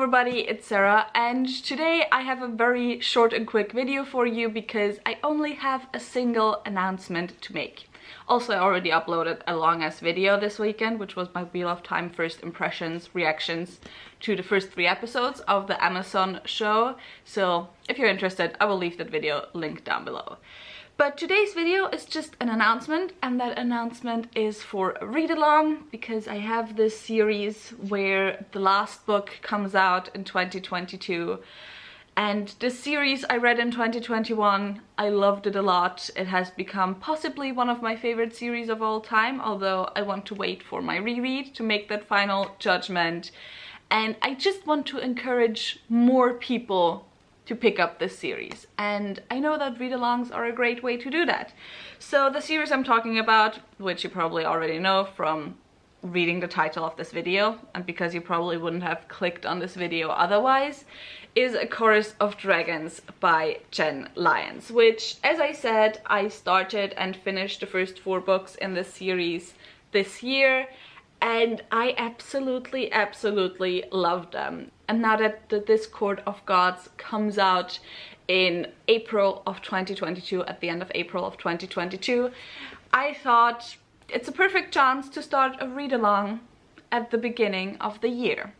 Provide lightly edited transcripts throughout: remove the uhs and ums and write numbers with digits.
everybody, it's Sarah, and today I have a very short and quick video for you because I only have a single announcement to make. Also, I already uploaded a long-ass video this weekend, which was my Wheel of Time first impressions, reactions to the first 3 episodes of the Amazon show. So if you're interested, I will leave that video linked down below. But today's video is just an announcement, and that announcement is for a read-along, because I have this series where the last book comes out in 2022. And this series I read in 2021, I loved it a lot. It has become possibly one of my favorite series of all time, although I want to wait for my reread to make that final judgment. And I just want to encourage more people to pick up this series, and I know that read-alongs are a great way to do that. So the series I'm talking about, which you probably already know from reading the title of this video, and because you probably wouldn't have clicked on this video otherwise, is A Chorus of Dragons by Jen Lyons, which, as I said, I started and finished the first 4 books in this series this year, and I absolutely love them. And now that the Discord of Gods comes out in April of 2022, at the end of April of 2022, I thought it's a perfect chance to start a read-along at the beginning of the year.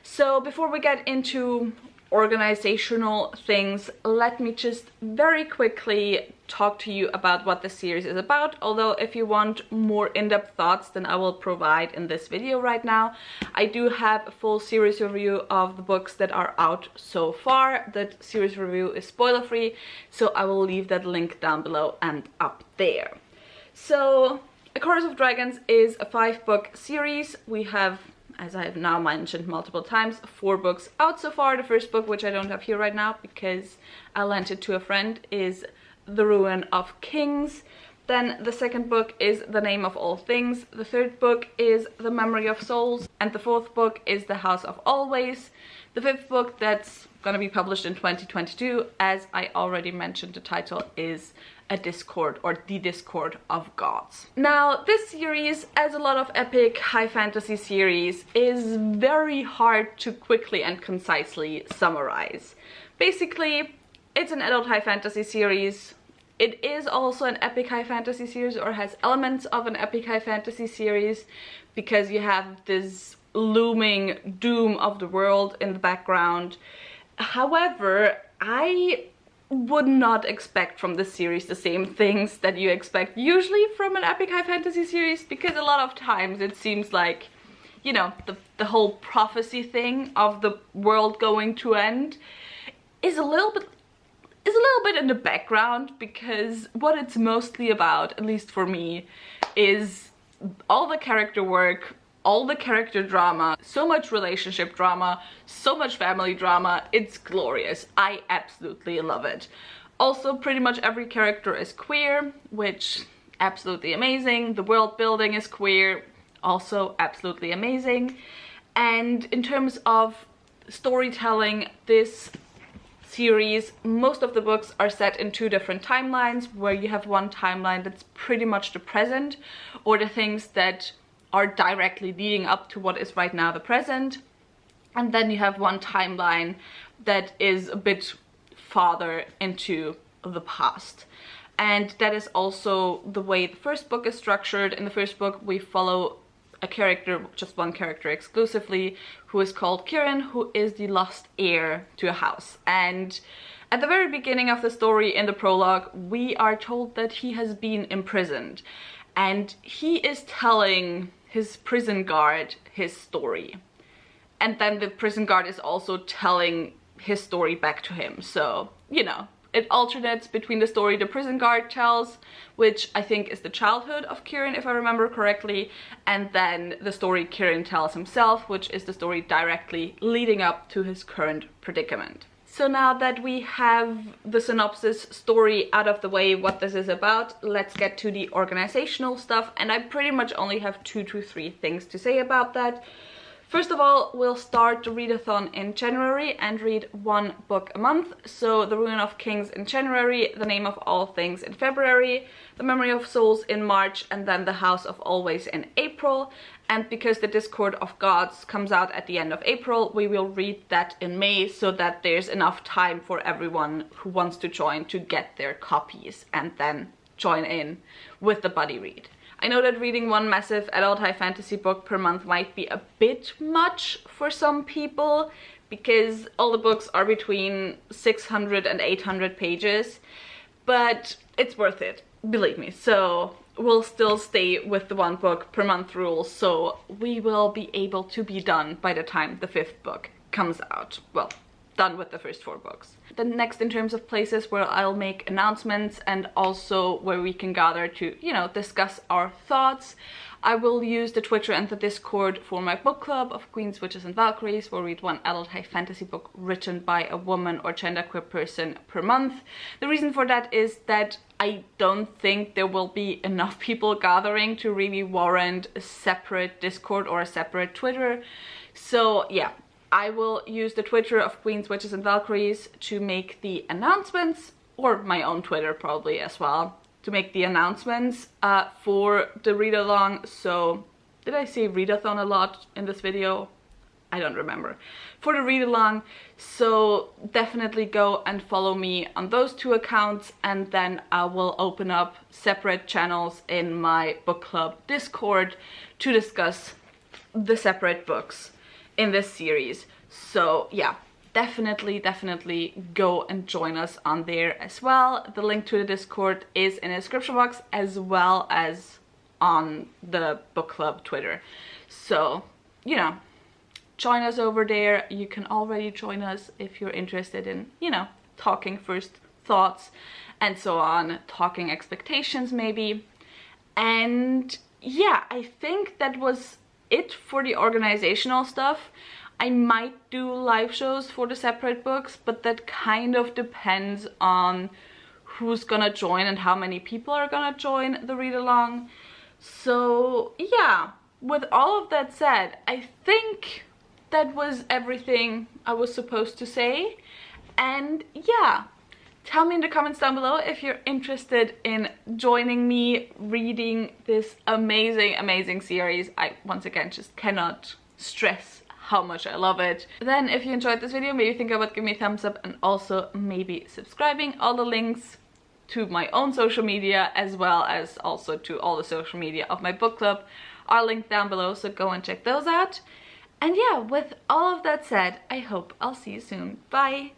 So before we get into organizational things, let me just very quickly talk to you about what the series is about, although if you want more in-depth thoughts than I will provide in this video right now. I do have a full series review of the books that are out so far. That series review is spoiler-free, so I will leave that link down below and up there. So A Chorus of Dragons is a 5-book series. We have, as I have now mentioned multiple times, 4 books out so far. The first book, which I don't have here right now because I lent it to a friend, is The Ruin of Kings. Then the second book is The Name of All Things. The third book is The Memory of Souls. And the fourth book is The House of Always. The fifth book, that's gonna be published in 2022, as I already mentioned, the title is A Discord, or The Discord of Gods. Now, this series, as a lot of epic high fantasy series, is very hard to quickly and concisely summarize. Basically, it's an adult high fantasy series. It is also an epic high fantasy series, or has elements of an epic high fantasy series, because you have this looming doom of the world in the background. However, I would not expect from this series the same things that you expect usually from an epic high fantasy series, because a lot of times it seems like, you know, the whole prophecy thing of the world going to end is a little bit in the background, because what it's mostly about, at least for me, is all the character work, all the character drama, so much relationship drama, so much family drama. It's glorious. I absolutely love it. Also, pretty much every character is queer, which absolutely amazing. The world building is queer, also absolutely amazing. And in terms of storytelling, this series, most of the books are set in 2 different timelines, where you have one timeline that's pretty much the present, or the things that are directly leading up to what is right now the present, and then you have one timeline that is a bit farther into the past. And that is also the way the first book is structured. In the first book, we follow a character, just one character exclusively, who is called Kieran, who is the lost heir to a house. And at the very beginning of the story, in the prologue, we are told that he has been imprisoned, and he is telling his prison guard his story, and then the prison guard is also telling his story back to him. So, you know, it alternates between the story the prison guard tells, which I think is the childhood of Kieran, if I remember correctly, and then the story Kieran tells himself, which is the story directly leading up to his current predicament. So now that we have the synopsis story out of the way, what this is about, let's get to the organizational stuff, and I pretty much only have 2 to 3 things to say about that. First of all, we'll start the readathon in January and read one book a month. So The Ruin of Kings in January, The Name of All Things in February, The Memory of Souls in March, and then The House of Always in April. And because the Discord of Gods comes out at the end of April, we will read that in May so that there's enough time for everyone who wants to join to get their copies and then join in with the buddy read. I know that reading one massive adult high fantasy book per month might be a bit much for some people because all the books are between 600 and 800 pages, but it's worth it, believe me. So we'll still stay with the one book per month rule, so we will be able to be done by the time the 5th book comes out. Well, done with the first 4 books. The next in terms of places where I'll make announcements and also where we can gather to, you know, discuss our thoughts. I will use the Twitter and the Discord for my book club of Queens, Witches and Valkyries. We'll read one adult high fantasy book written by a woman or genderqueer person per month. The reason for that is that I don't think there will be enough people gathering to really warrant a separate Discord or a separate Twitter. So yeah, I will use the Twitter of Queens, Witches and Valkyries to make the announcements, or my own Twitter probably as well, to make the announcements for the read-along. So, did I say readathon a lot in this video? I don't remember. For the read-along, so definitely go and follow me on those 2 accounts, and then I will open up separate channels in my book club Discord to discuss the separate books in this series. So yeah, definitely go and join us on there as well. The link to the Discord is in the description box as well as on the book club Twitter. So, you know, join us over there. You can already join us if you're interested in, you know, talking first thoughts and so on, talking expectations maybe. And yeah, I think that was it for the organizational stuff. I might do live shows for the separate books, but that kind of depends on who's gonna join and how many people are gonna join the read-along. So yeah, with all of that said, I think that was everything I was supposed to say. And yeah, tell me in the comments down below if you're interested in joining me reading this amazing series. I, once again, just cannot stress how much I love it. Then if you enjoyed this video, maybe think about giving me a thumbs up and also maybe subscribing. All the links to my own social media as well as also to all the social media of my book club are linked down below, so go and check those out. And yeah, with all of that said, I hope I'll see you soon. Bye!